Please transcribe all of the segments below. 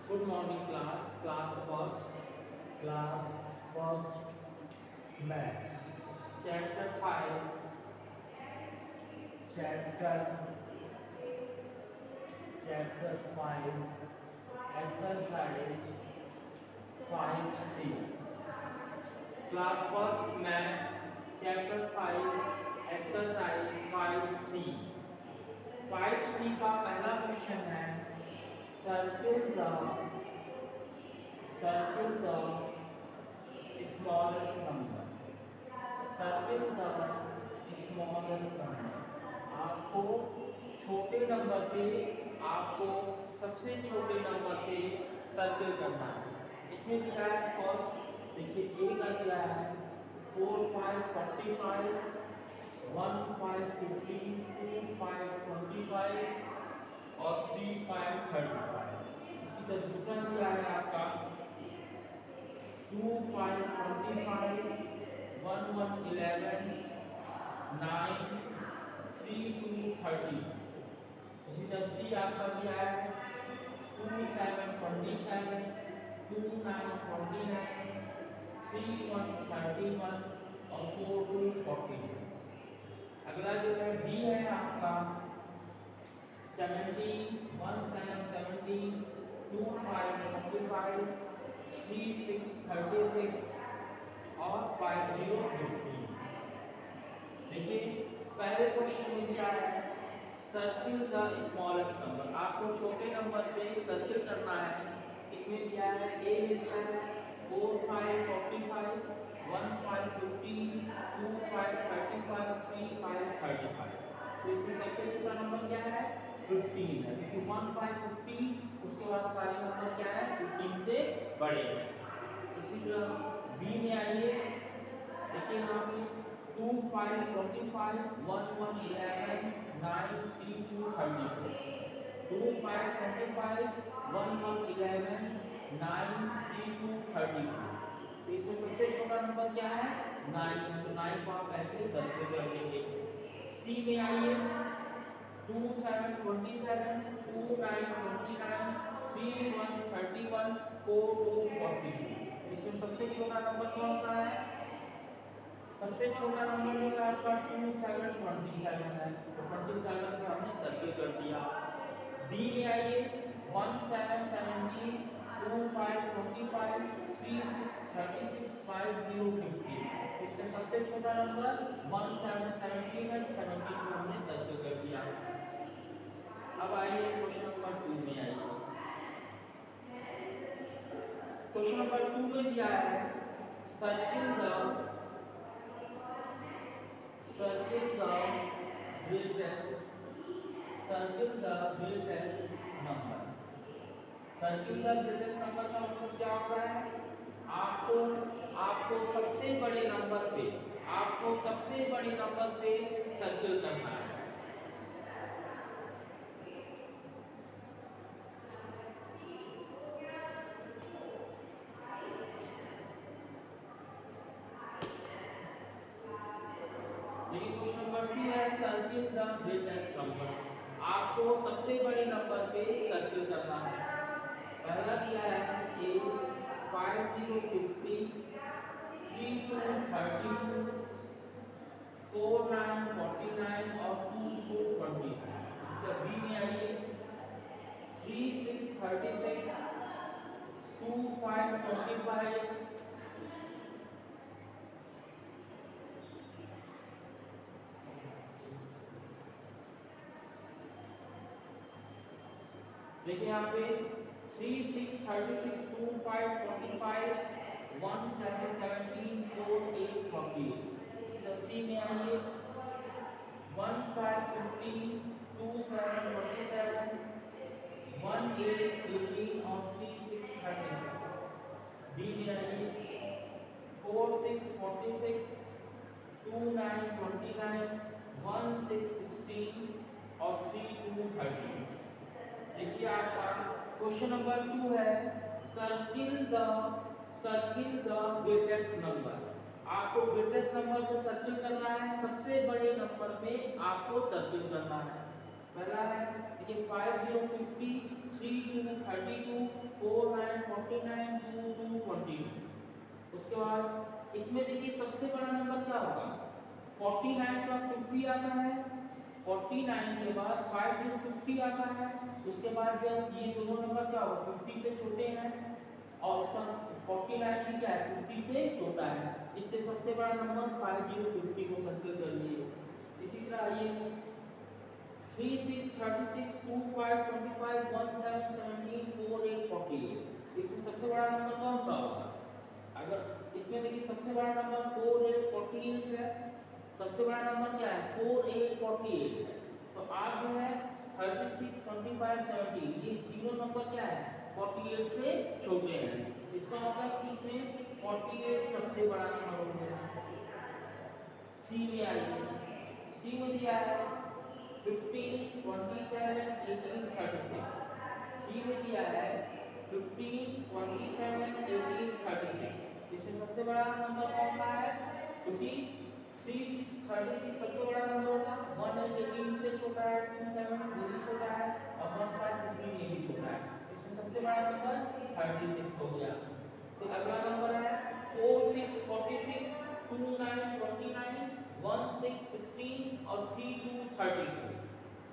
Good morning class. Class first math Chapter 5. chapter chapter 5 exercise 5C. Class first math. Chapter 5. Exercise 5C. 5C का पहला question है Circle the smallest number. Circle the smallest number. आपको छोटे number पे आपको सबसे छोटे number पे सर्कल करना है। इसमें दिया है फर्स्ट, देखिए ए का दिया है 4 5 45, 1 5 15, 2 5 25 और 3 5 35। इसी का दूसरा दिया है आपका 2 5 25, 1 1 11, 9 3 2 30। इसी तरह सी आपका दिया है 2 7 27, 2 9 29, 3 1 31 और 4 2 40। अगला जो है डी है आपका 17 1 7 17, 2 5 45, 3 6 36 और 5 0 15। देखिए पहले क्वेश्चन में दिया है सर्किल द स्मॉलेस्ट नंबर, आपको छोटे नंबर पे सर्किल करना है। इसमें दिया है ए में दिया है 4 5 45, 1 5 15, 2 5 35, 3 5 35। तो इसमें सबसे छोटा नंबर क्या है 15 है, क्योंकि 1 5 15 उसके बाद सारे नंबर क्या है 15 से बड़े हैं। इसी तरह बी में आइए, देखिए यहाँ पे 2 5 25, 1 1 11, 9 3 2 34, 2 5 25, 1 1 11, 9 3 2 32। तो इसमें सबसे छोटा नंबर क्या है 9 है, तो 9 को आप ऐसे सर्कल कर देंगे। सी में आइए 2 7 27, 2 9 29, 3 1 31, 4 2 42। इसमें सबसे छोटा नंबर कौन सा है, सबसे छोटा नंबर जो है आपका 2 7 27 है, तो 27 को हमने सर्कल कर दिया। डी में आइए 1 7 17, 2 5 25, 3 6 36, 5 0 50। इसमें सबसे छोटा नंबर 1 7 17 है, 17 को हमने सर्कल कर दिया। अब आइए क्वेश्चन नंबर 2 में आइए। क्वेश्चन नंबर 2 में दिया है circle the greatest circle the greatest number। Circle the greatest number का मतलब क्या होता है, आपको आपको सबसे बड़े नंबर पे आपको सबसे बड़े नंबर पे सर्किल करना है। देखिए क्वेश्चन नंबर 2 है सर्किल द ग्रेटेस्ट नंबर, आपको सबसे बड़े नंबर पे सर्किल करना है। पहला दिया है ए 5 0 50, 3 2 32, 4 9 49 और 2 2 20। इसका बी में आइए 3 6 36, 2 5 25, देखिए यहाँ पे 3 6 36, 2 5 25, 1 7 17, 4 8 40। सी में आइए 1 5 15, 2 7 27, 1 8 18 और 3 6 36। डी में आइए 4 6 46, 2 9 29, 1 6 16 और 3 2 30। देखिए आपका क्वेश्चन नंबर 2 है सर्किल द ग्रेटेस्ट नंबर, आपको ग्रेटेस्ट नंबर पे सर्किल करना है, सबसे बड़े नंबर पे आपको सर्किल करना है। पहला है देखिए 5 0 50, 3 2 32 4 9 49 2 2 22। उसके बाद इसमें देखिए सबसे बड़ा नंबर क्या होगा, 49 का 50 आता है, 49 के बाद 50 आता है, उसके बाद जस्ट ये दोनों नंबर क्या होगा 50 से छोटे हैं, और उसका 49 भी क्या है 50 से छोटा है, इससे सबसे बड़ा नंबर 50 को सर्कल कर लिए। इसी तरह ये 3 6 36 2 5 25 1 7 17 4 8 48, इसमें सबसे बड़ा नंबर कौन सा होगा, अगर इसमें देखिए सबसे बड़ा नंबर 4 8 48 है, सबसे बड़ा नंबर क्या है 4 8 48 है, तो आप जो है 36 25 17 ये तीनों नंबर क्या है 48 से छोटे हैं, इसका मतलब कि इसमें 48 सबसे बड़ा नंबर हो गया। सी में आइए, सी में दिया है 15 27 18 36, सी में दिया है 15 27 18 36, इसमें सबसे बड़ा नंबर कौन सा है, क्योंकि 3 6 36 सबसे बड़ा नंबर होगा, 1 8 18 से छोटा है, 2 7 ये भी छोटा है, और 1 5 15 ये भी छोटा है, इसमें सबसे बड़ा नंबर 36 हो गया। फिर अगला नंबर है 4 6 46 2 9 29 1 6 16 और 3 2 32,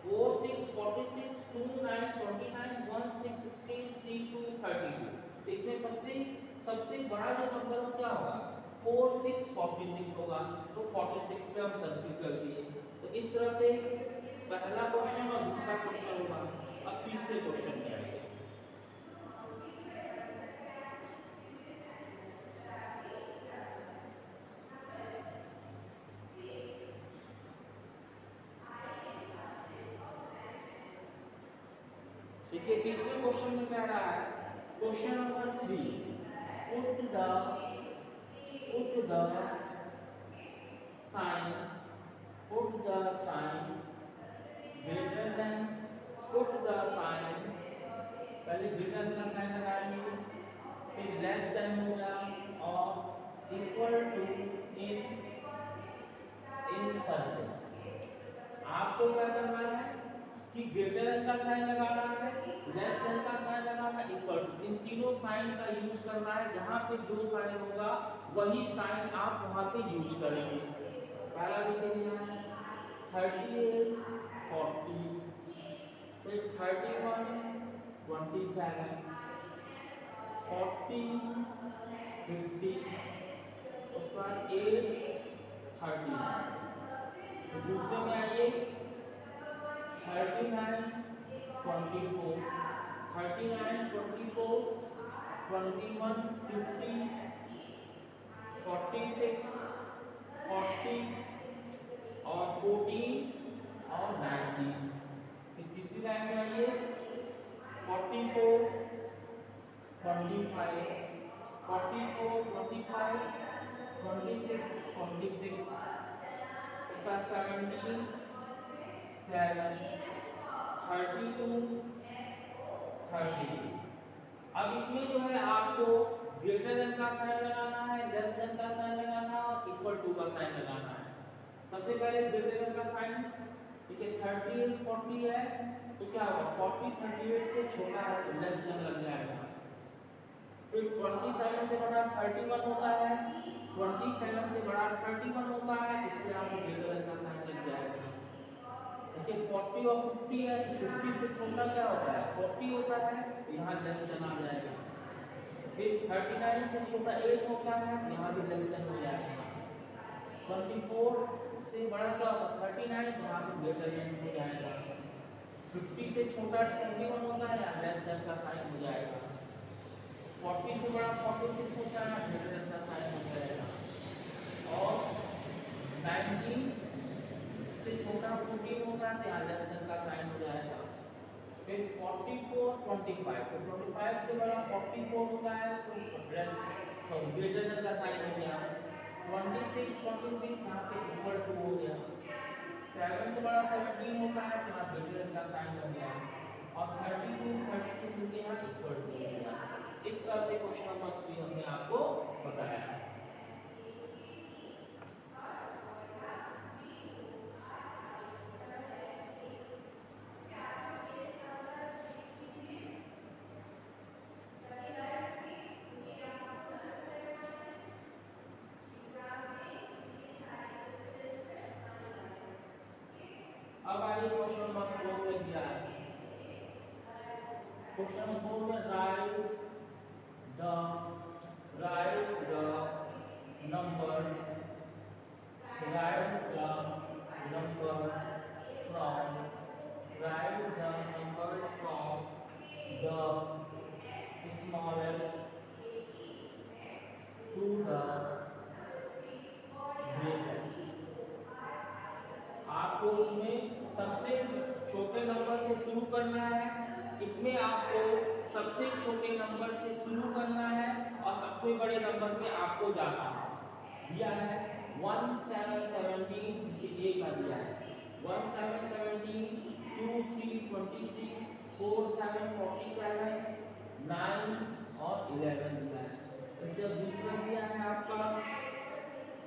4 6 46 2 9 29 1 6 16 3 2 32, इसमें सबसे बड़ा जो नंबर हो क्या होगा 4 6 46 होगा, तो 46 पे हम सर्किल कर दिए। तो इस तरह से पहला क्वेश्चन और दूसरा क्वेश्चन होगा। अब तीसरे क्वेश्चन में आइए, देखिए तीसरे क्वेश्चन में कह रहा है, question number 3, put the sign greater than, put the sign पहले ग्रेटर का साइन लगाएंगे, फिर लेस देन होगा और इक्वल टू इन सर्कल। आपको क्या करना है कि ग्रेटर देन का साइन लगाना है, लेस देन का साइन लगाना है, इक्वल टू, इन तीनों साइन का यूज करना है, जहां पे जो साइन होगा वही साइन आप वहां पे यूज करेंगे। पहला लिखेंगे 38 40, फिर 31 27 40 50, उसके बाद 8 30, तो दूसरे में आइए 39 24 39 24 21 50 46 40 और 14 और 19, फिर तीसरी लाइन में आइए 44 25 44 25 26 26, उसका 17 7 32 32। अब इसमें जो है आपको ग्रेटर देन का साइन लगाना है, लेस देन का साइन लगाना है और इक्वल टू का साइन लगाना है। सबसे पहले ग्रेटर देन का साइन, ठीक है 38 40 है तो क्या होगा 40 38 से छोटा है तो लेस देन लग जाएगा, फिर 27 से बड़ा 31 होता है, 27 से बड़ा 31 होता है, इसलिए आपको ग्रेटर देन का साइन लग जाएगा। देखिए 40 और 50 है, 50 से छोटा क्या होता है 40 होता है, तो यहाँ लेस देन आ जाएगा। फिर 39 से छोटा 8 होता है, यहाँ भी लेस देन हो जाएगा। 24 से बड़ा क्या होगा 39, यहाँ पे ग्रेटर देन हो जाएगा। 50 से छोटा 21 होता है, यहाँ लेस देन का साइन हो जाएगा। 40 से बड़ा 46 होता है, ग्रेटर देन का साइन हो जाएगा। और 19 से छोटा 14 होता है, यहाँ लेस देन का साइन हो जाएगा। फिर 44 25, तो 25 से बड़ा 44 होता है तो ग्रेटर देन का साइन हो गया। 26 यहाँ पे इक्वल टू हो गया। 7 से बड़ा 17 होता है तो यहाँ ग्रेटर देन का साइन हो गया, और 32 मिलके यहाँ इक्वल टू हो गया। इस तरह से क्वेश्चन नंबर 3 हमने आपको बताया है। आइए क्वेश्चन नंबर 4 में दिया है। क्वेश्चन नंबर 4 में write the numbers write the numbers from write the numbers from the smallest to the greatest। आपको उसमें सबसे छोटे नंबर से शुरू करना है, इसमें आपको सबसे छोटे नंबर से शुरू करना है और सबसे बड़े नंबर पे आपको जाना है। दिया है 1 7 17 ये का दिया है 1 7 17 2 3 23 4 7 47 9 और 11 दिया है। इसका दूसरा दिया है आपका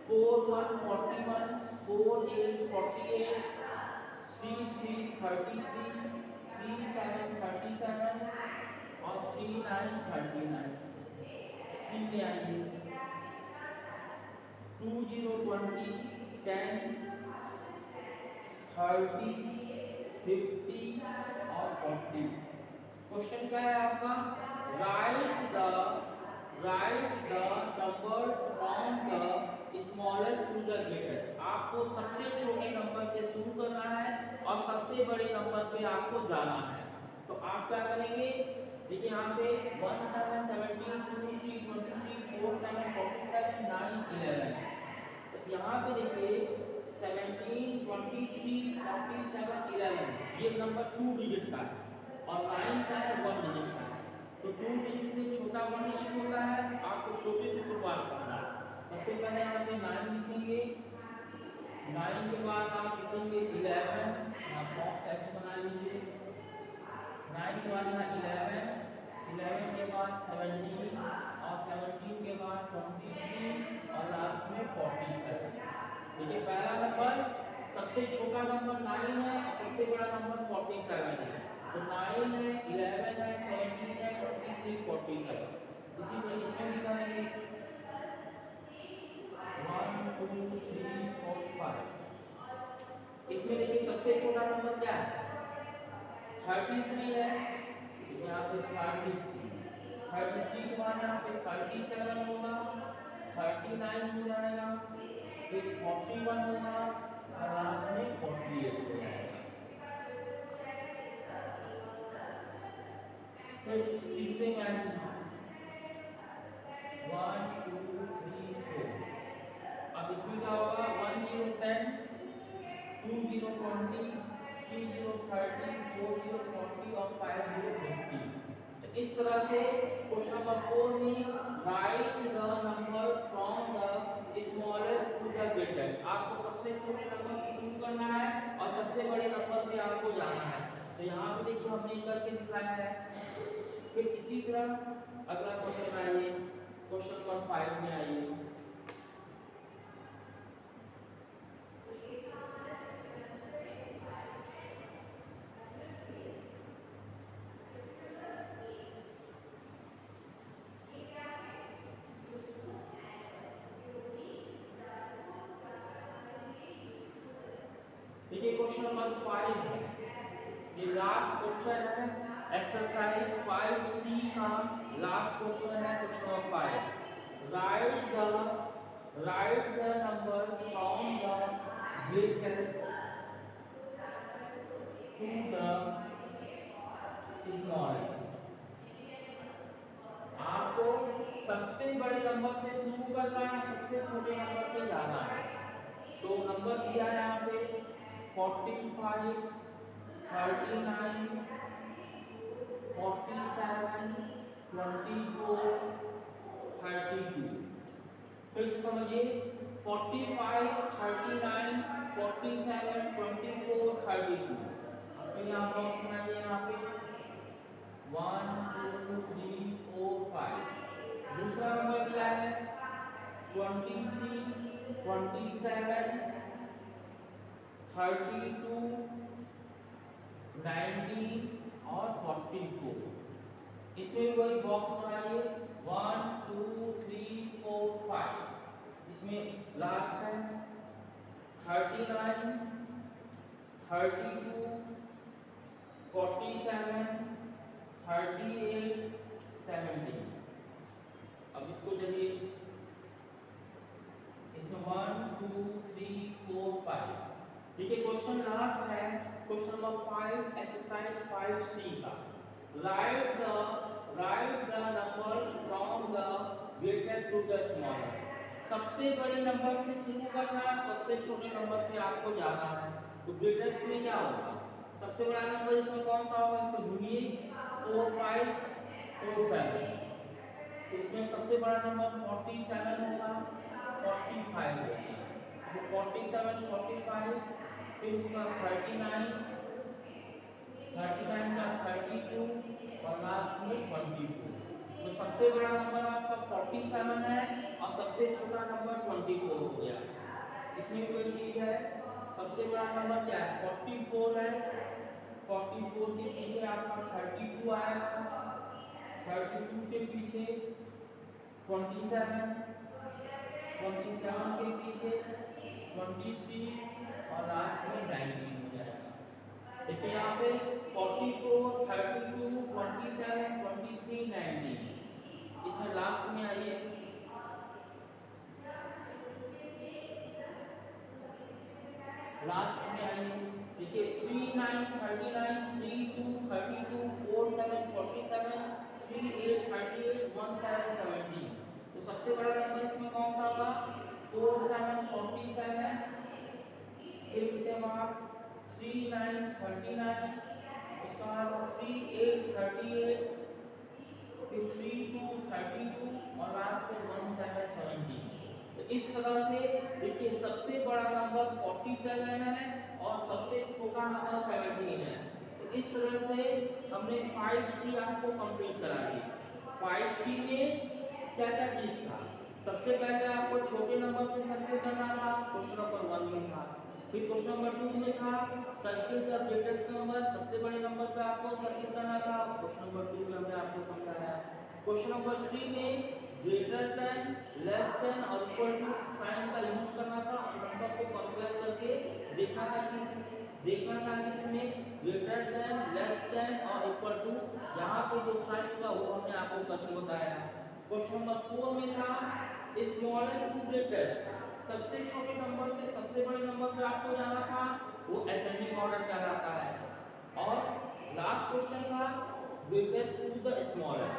4 1 41 4 8 48 3 3 33 3 7 37 और 3 9 39। सी में आइए 2 0 20 10 30 50 और 40। क्वेश्चन क्या है आपका write the numbers from the smallest to the greatest. आपको सबसे छोटे नंबर से शुरू करना है और सबसे बड़े नंबर पे आपको जाना है। तो आप क्या करेंगे, देखिए यहाँ पे 1 7 17 2 3 23 4 7 47 9 11। तो यहाँ पे देखिए 17 23 47 11 ये नंबर 2 डिजिट का है और 9 का है 1 डिजिट का है। तो 2 डिजिट से छोटा 1 डिजिट होता है, आपको छोटे से शुरुआत करना है। सबसे पहले यहाँ पे 9 लिखेंगे, 9 के बाद आप लिखेंगे 11, आप बॉक्स ऐसे बना लीजिए। 9 के बाद यहाँ 11, 11 के बाद 17 और 17 के बाद 23 और लास्ट में 47। देखिए पहला नंबर सबसे छोटा नंबर 9 है और सबसे बड़ा नंबर 47 है। तो 9 है 11 है 17 है 23 47। इसी तरह इसमें भी करेंगे 1 2 3 4 5। इसमें देखिए सबसे छोटा नंबर क्या है 33 है, यहाँ पे 33 के बाद यहाँ पे 37 होगा, 39 हो जाएगा, फिर 41 होगा और लास्ट में 48 हो जाएगा। फिर तीसरे में आएंगे 1 2 3 4। अब इसमें क्या होगा 1 0 10 2 0 20 3 0 30 4 0 40 और 5 0 50। तो इस तरह से क्वेश्चन नंबर 4 में write the numbers from the smallest to the greatest. आपको सबसे छोटे नंबर से शुरू करना है और सबसे बड़े नंबर पे आपको जाना है। तो यहाँ पे देखिए हमने करके दिखाया है। फिर इसी तरह अगला क्वेश्चन आइए, क्वेश्चन नंबर 5 में आइए। देखिए क्वेश्चन नंबर 5 है, ये लास्ट क्वेश्चन है एक्सरसाइज 5C का लास्ट क्वेश्चन है। Question number 5 write the numbers from the greatest to the smallest. आपको सबसे बड़े नंबर से शुरू करना है, सबसे छोटे नंबर पे जाना है। तो नंबर दिया है यहाँ पे 45 39 47 24 32। फिर से समझिए 45 39 47 24 32। फिर यहाँ बॉक्स बनाइए, यहाँ पे 1 2 3 4 5। दूसरा नंबर दिया है 23 27 32 19 और 44। इसमें भी वही बॉक्स बनाइए 1 2 3 4 5। इसमें लास्ट है 39 32, 47, 38, 70। अब इसको चलिए इसमें 1 2 3 4 5। ठीक है, क्वेश्चन लास्ट है क्वेश्चन नंबर 5 एक्सरसाइज 5C का। Write the numbers from the greatest to the smallest. सबसे बड़े नंबर से शुरू करना है, सबसे छोटे नंबर पे आपको जाना है। तो ग्रेटेस्ट में क्या होगा, सबसे बड़ा नंबर इसमें कौन सा होगा, इसको ढूंढिए। 4 5 4 7। तो इसमें सबसे बड़ा नंबर 47 होगा, 45 होगा। तो 47 45, फिर उसका 39 39 का 32 और लास्ट में 24। तो सबसे बड़ा नंबर आपका 47 है और सबसे छोटा नंबर 24 हो गया। इसमें कोई चीज है, सबसे बड़ा नंबर क्या है, 44 है। 44 के पीछे आपका 32 आएगा, 32 के पीछे 27, 27 के पीछे 23 और लास्ट में 19 हो जाएगा। देखिए यहाँ पे 44, 32, 27, 23, 19। इसमें लास्ट में आइए, लास्ट में आइए। देखिए 39 39, 32 32, 47 47, 38 38, 17 17। तो सबसे बड़ा नंबर इसमें कौन सा होगा, 47 47। फिर उसके बाद 39 39, उसका बाद 38 38, फिर 32 32 और लास्ट में 17 17। तो इस तरह से देखिए सबसे बड़ा नंबर 47 है और सबसे छोटा नंबर 17 है। तो इस तरह से हमने 5C आपको कंप्लीट करा दी। 5C में क्या क्या चीज था, सबसे पहले आपको छोटे नंबर पे सर्किल करना था, क्वेश्चन नंबर 1 में था। फिर क्वेश्चन नंबर 2 में था सर्किल द ग्रेटेस्ट नंबर, सबसे बड़े नंबर पे आपको सर्किल करना था, क्वेश्चन नंबर 2 में हमने आपको समझाया। क्वेश्चन नंबर 3 में ग्रेटर देन, लेस देन और इक्वल टू साइन का यूज करना था और नंबर को कंपेयर करके देखना था कि इसमें ग्रेटर देन, लेस देन और इक्वल टू जहां पे जो साइन होगा वो हमने आपको करके बताया। क्वेश्चन नंबर 4 में था स्मॉलेस्ट टू ग्रेटेस्ट, सबसे छोटे नंबर से सबसे बड़े नंबर पे आपको जाना था, वो असेंडिंग ऑर्डर कहलाता है। और लास्ट क्वेश्चन था ग्रेटेस्ट टू द स्मॉलेस्ट,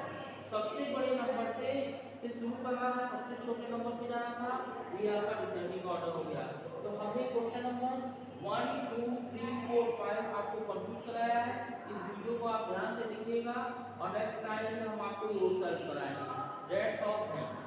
सबसे बड़े नंबर से शुरू करना था, सबसे छोटे नंबर पे जाना था, ये आपका डिसेंडिंग ऑर्डर हो गया। तो हमने क्वेश्चन नंबर 1 2 3 4 5 आपको कंप्लीट कराया है। इस वीडियो को आप ध्यान से देखिएगा और नेक्स्ट टाइम में हम आपको ये सॉल्व कराएंगे। That's all, thank you.